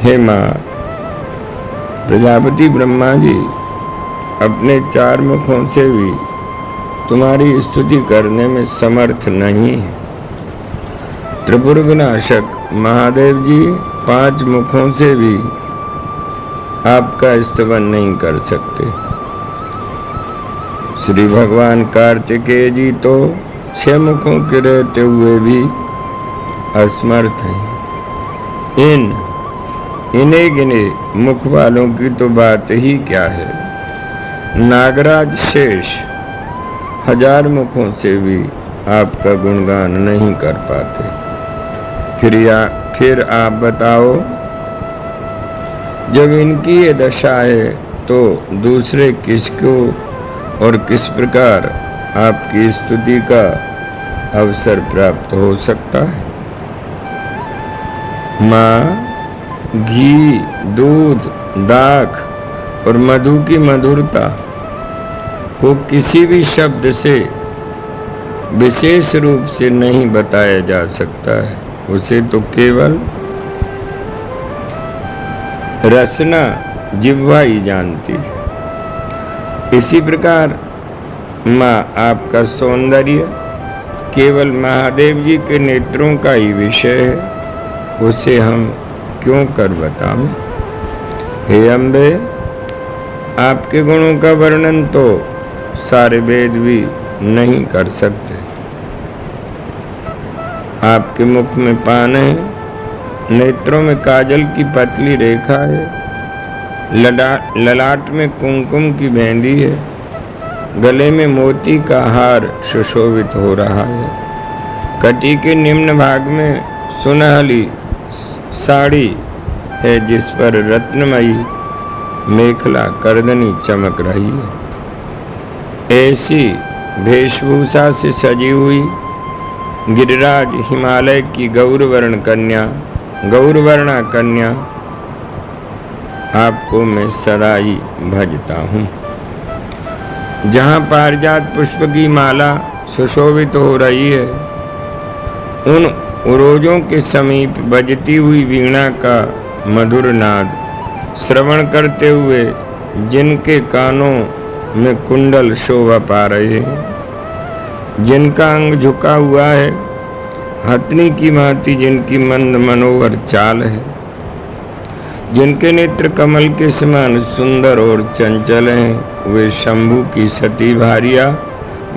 हे माँ, प्रजापति ब्रह्मा जी अपने 4 मुखों से भी तुम्हारी स्तुति करने में समर्थ नहीं है। त्रिपुर विनाशक महादेव जी 5 मुखों से भी आपका स्तवन नहीं कर सकते। श्री भगवान कार्तिकेय जी तो 6 मुखों के रहते हुए भी असमर्थ हैं। इन्हें गिने मुख वालों की तो बात ही क्या है। नागराज शेष 1000 मुखों से भी आपका गुणगान नहीं कर पाते। फिर आप बताओ, जब इनकी ये दशा है तो दूसरे किसको और किस प्रकार आपकी स्तुति का अवसर प्राप्त हो सकता है। माँ, घी, दूध, दाख और मधु की मधुरता को किसी भी शब्द से विशेष रूप से नहीं बताया जा सकता है। उसे तो केवल रसना जिह्वा ही जानती है। इसी प्रकार माँ, आपका सौंदर्य केवल महादेव जी के नेत्रों का ही विषय है। उसे हम क्यों कर बताएं। हे अम्बे, आपके गुणों का वर्णन तो सारे वेद भी नहीं कर सकते। आपके मुख में पान है, नेत्रों में काजल की पतली रेखा है, ललाट में कुमकुम की मेहंदी है, गले में मोती का हार सुशोभित हो रहा है, कटी के निम्न भाग में सुनहली साड़ी है जिस पर रत्नमयी मेखला करदनी चमक रही है। ऐसी वेशभूषा से सजी हुई गिरिराज हिमालय की गौरवर्णा कन्या आपको मैं सदा ही भजता हूँ। जहाँ पारिजात पुष्प की माला सुशोभित हो रही है, उन उरोजों के समीप बजती हुई वीणा का मधुर नाद श्रवण करते हुए जिनके कानों में कुंडल शोभा पा रहे हैं, जिनका अंग झुका हुआ है, हथनी की भांति जिनकी मंद मनोहर चाल है, जिनके नेत्र कमल के समान सुंदर और चंचल हैं, वे शंभु की सती भारिया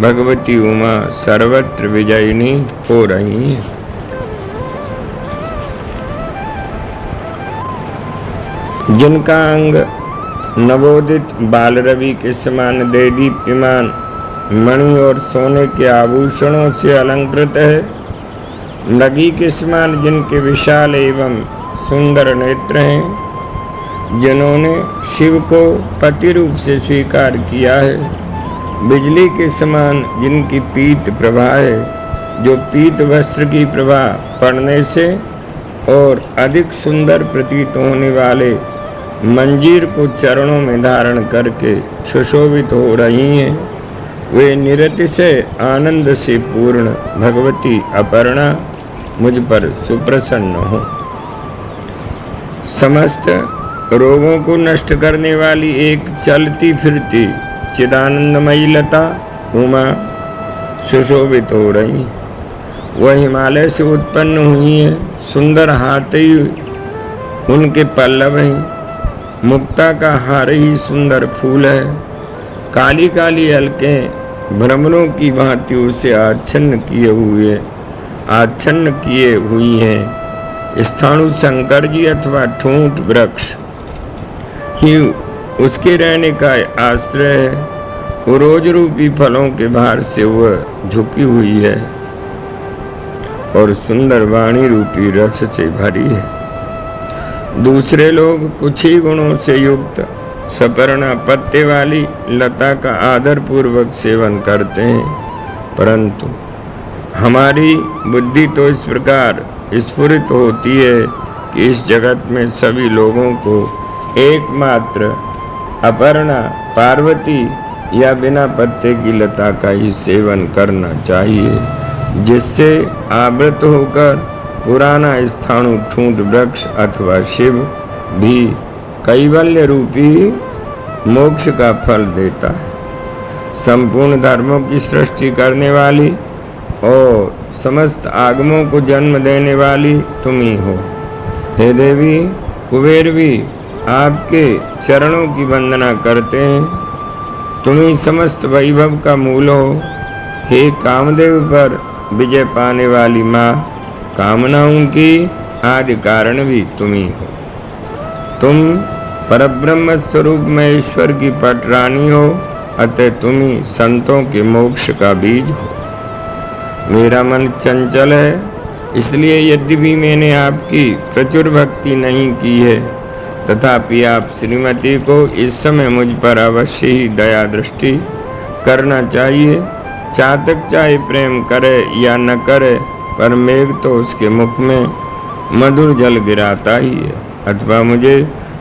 भगवती उमा सर्वत्र विजयिनी हो रही हैं। जिनका अंग नवोदित बाल रवि के समान देदीप्यमान मणि और सोने के आभूषणों से अलंकृत है, मृगी के समान जिनके विशाल एवं सुंदर नेत्र हैं, जिन्होंने शिव को पति रूप से स्वीकार किया है, बिजली के समान जिनकी पीत प्रभा है, जो पीत वस्त्र की प्रभा पड़ने से और अधिक सुंदर प्रतीत होने वाले मंजीर को चरणों में धारण करके सुशोभित हो रही हैं, वे निरतिशय आनंद से पूर्ण भगवती अपर्णा मुझ पर सुप्रसन्न हो। समस्त रोगों को नष्ट करने वाली एक चलती फिरती चिदानंदमयी लता उमा सुशोभित हो रही। वह हिमालय से उत्पन्न हुई है, सुंदर हाथ ही उनके पल्लव हैं, मुक्ता का हार ही सुंदर फूल है, काली काली अलकें भ्रमरों की भांति उसे आच्छन्न किए हुई हैं। स्थाणु शंकर जी अथवा ठूंठ वृक्ष ही उसके रहने का आश्रय है। उरोज रूपी फलों के भार से वह झुकी हुई है और सुंदर वाणी रूपी रस से भरी है। दूसरे लोग कुछ ही गुणों से युक्त सपर्णा पत्ते वाली लता का आदर पूर्वक सेवन करते हैं, परंतु हमारी बुद्धि तो इस प्रकार स्फुरित होती है कि इस जगत में सभी लोगों को एकमात्र अपर्णा पार्वती या बिना पत्ते की लता का ही सेवन करना चाहिए, जिससे आवृत होकर पुराना स्थाणु ठूंठ वृक्ष अथवा शिव भी कैवल्य रूपी मोक्ष का फल देता है। संपूर्ण धर्मों की सृष्टि करने वाली और समस्त आगमों को जन्म देने वाली तुम ही हो। हे देवी, कुबेर भी आपके चरणों की वंदना करते हैं। तुम ही समस्त वैभव का मूल हो। हे कामदेव पर विजय पाने वाली माँ, कामनाओं की आदि कारण भी तुम ही हो। तुम परब्रह्म स्वरूप में ईश्वर की पटरानी हो, अतः तुम ही संतों के मोक्ष का बीज हो। मेरा मन चंचल है, इसलिए यद्यपि मैंने आपकी प्रचुर भक्ति नहीं की है, तथापि आप श्रीमती को इस समय मुझ पर अवश्य ही दया दृष्टि करना चाहिए। चातक चाहे प्रेम करे या न करे, पर मेघ तो उसके मुख में मधुर जल गिराता ही है। अथवा मुझे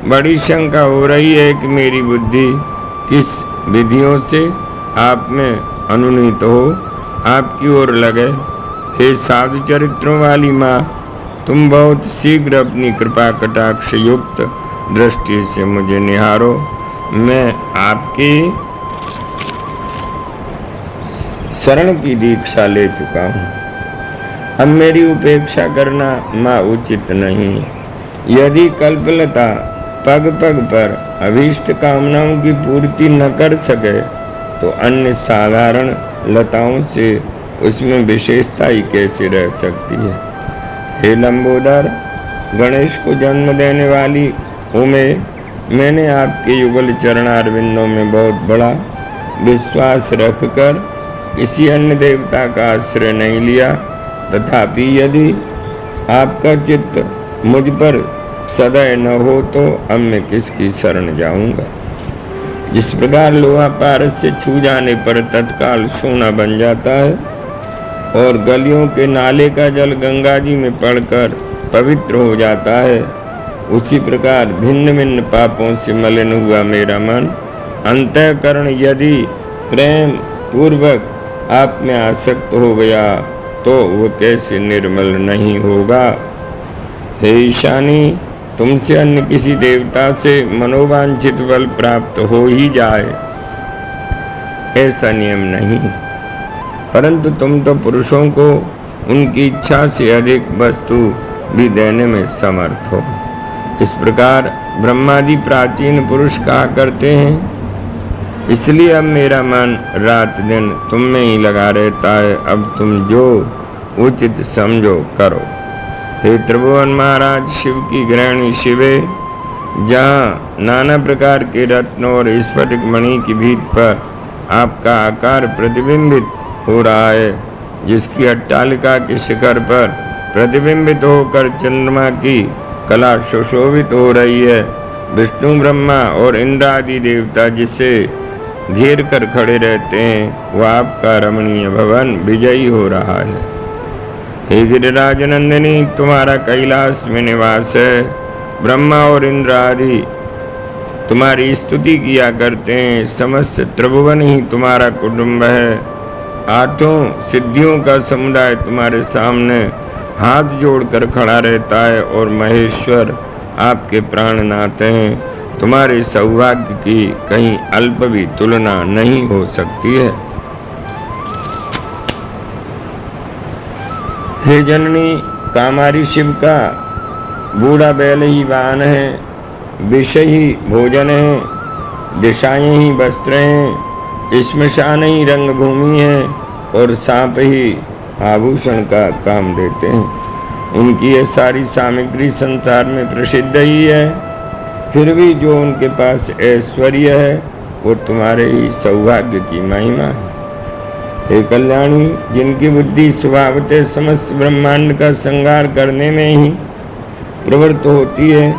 बड़ी शंका हो रही है कि मेरी बुद्धि किस विधियों से आप में अनुनीत हो, आपकी ओर लगे। हे साधु चरित्रों वाली माँ, तुम बहुत शीघ्र अपनी कृपा कटाक्ष युक्त दृष्टि से मुझे निहारो। मैं आपकी शरण की दीक्षा ले चुका हूँ, अब मेरी उपेक्षा करना माँ उचित नहीं। यदि कल्पलता पग पग पर अभीष्ट कामनाओं की पूर्ति न कर सके, तो अन्य साधारण लताओं से उसमें विशेषता ही कैसे रह सकती है। हे लंबोदर, गणेश को जन्म देने वाली उमे, मैंने आपके युगल चरणारविंदों में बहुत बड़ा विश्वास रखकर किसी अन्य देवता का आश्रय नहीं लिया। तथापि यदि आपका चित्त मुझ पर सदैव न हो, तो अब मैं किसकी शरण जाऊंगा। जिस प्रकार लोहा पारस से छू जाने पर तत्काल सोना बन जाता है और गलियों के नाले का जल गंगा जी में पड़कर पवित्र हो जाता है, उसी प्रकार भिन्न भिन्न पापों से मलिन हुआ मेरा मन अंतःकरण यदि प्रेम पूर्वक आप में आसक्त हो गया, तो वह कैसे निर्मल नहीं होगा। हे ईशानी, तुमसे अन्य किसी देवता से मनोवांछित बल प्राप्त हो ही जाए, ऐसा नियम नहीं, परंतु तुम तो पुरुषों को उनकी इच्छा से अधिक वस्तु भी देने में समर्थ हो। इस प्रकार ब्रह्मादि प्राचीन पुरुष कहा करते हैं। इसलिए अब मेरा मन रात दिन तुम में ही लगा रहता है। अब तुम जो उचित समझो करो। हे त्रिभुवन महाराज शिव की गृहिणी शिवे, जहाँ नाना प्रकार के रत्नों और स्फटिक मणि की भीत पर आपका आकार प्रतिबिंबित हो रहा है, जिसकी अट्टालिका के शिखर पर प्रतिबिंबित होकर चंद्रमा की कला सुशोभित हो रही है, विष्णु ब्रह्मा और इंद्र आदि देवता जिसे घेर कर खड़े रहते हैं, वह आपका रमणीय भवन विजयी हो रहा है। हे गिरिराज नंदिनी, तुम्हारा कैलाश में निवास है। ब्रह्मा और इंद्र आदि तुम्हारी स्तुति किया करते हैं। समस्त त्रिभुवन ही तुम्हारा कुटुंब है। आठों सिद्धियों का समुदाय तुम्हारे सामने हाथ जोड़कर खड़ा रहता है और महेश्वर आपके प्राणनाथ हैं। तुम्हारे सौभाग्य की कहीं अल्प भी तुलना नहीं हो सकती है। हे जननी, कामारी शिव का बूढ़ा बैल ही वाहन है, विषय ही भोजन है, दिशाएं ही वस्त्र हैं, श्मशान ही रंगभूमि है और सांप ही आभूषण का काम देते हैं। उनकी ये सारी सामग्री संसार में प्रसिद्ध ही है, फिर भी जो उनके पास ऐश्वर्य है वो तुम्हारे ही सौभाग्य की महिमा है। हे कल्याणी, जिनकी बुद्धि स्वभावतः समस्त ब्रह्मांड का संहार करने में ही प्रवृत्त होती है,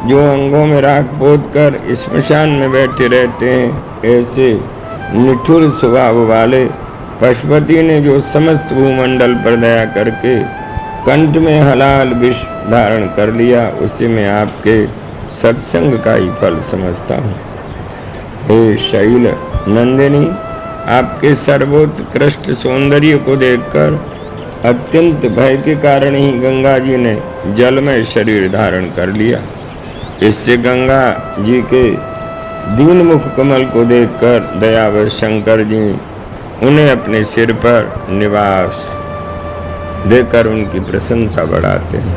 जो अंगों में राख पोत कर श्मशान में बैठे रहते हैं, ऐसे निठुर स्वभाव वाले पशुपति ने जो समस्त भूमंडल पर दया करके कंठ में हलाल विष धारण कर लिया, उसे मैं आपके सत्संग का ही फल समझता हूँ। हे शैल नंदिनी, आपके सर्वोत्कृष्ट सौंदर्य को देखकर अत्यंत भय के कारण ही गंगा जी ने जल में शरीर धारण कर लिया। इससे गंगा जी के दीन मुख कमल को देखकर दयावर शंकर जी उन्हें अपने सिर पर निवास देकर उनकी प्रशंसा बढ़ाते हैं।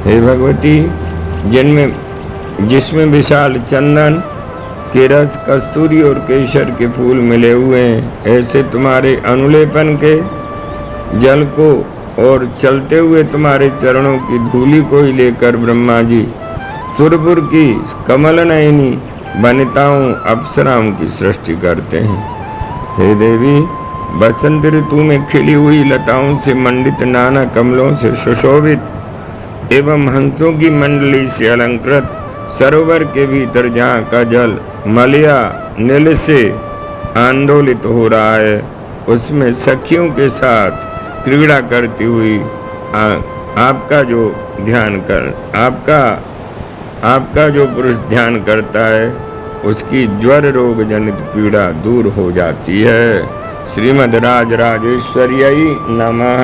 हे भगवती, जिसमें विशाल चंदन के रस, कस्तूरी और केसर के फूल मिले हुए हैं, ऐसे तुम्हारे अनुलेपन के जल को और चलते हुए तुम्हारे चरणों की धूलि को ही लेकर ब्रह्मा जी सुरपुर की कमल नयनी वनिताओं अप्सराओं की सृष्टि करते हैं। हे देवी, बसंत ऋतु में खिली हुई लताओं से मंडित, नाना कमलों से सुशोभित एवं हंसों की मंडली से अलंकृत सरोवर के भीतर जहाँ का जल मलया नील से आंदोलित हो रहा है, उसमें सखियों के साथ क्रीड़ा करती हुई आपका जो पुरुष ध्यान करता है, उसकी ज्वर रोग जनित पीड़ा दूर हो जाती है। श्रीमद् राजराजेश्वर्यै नमः।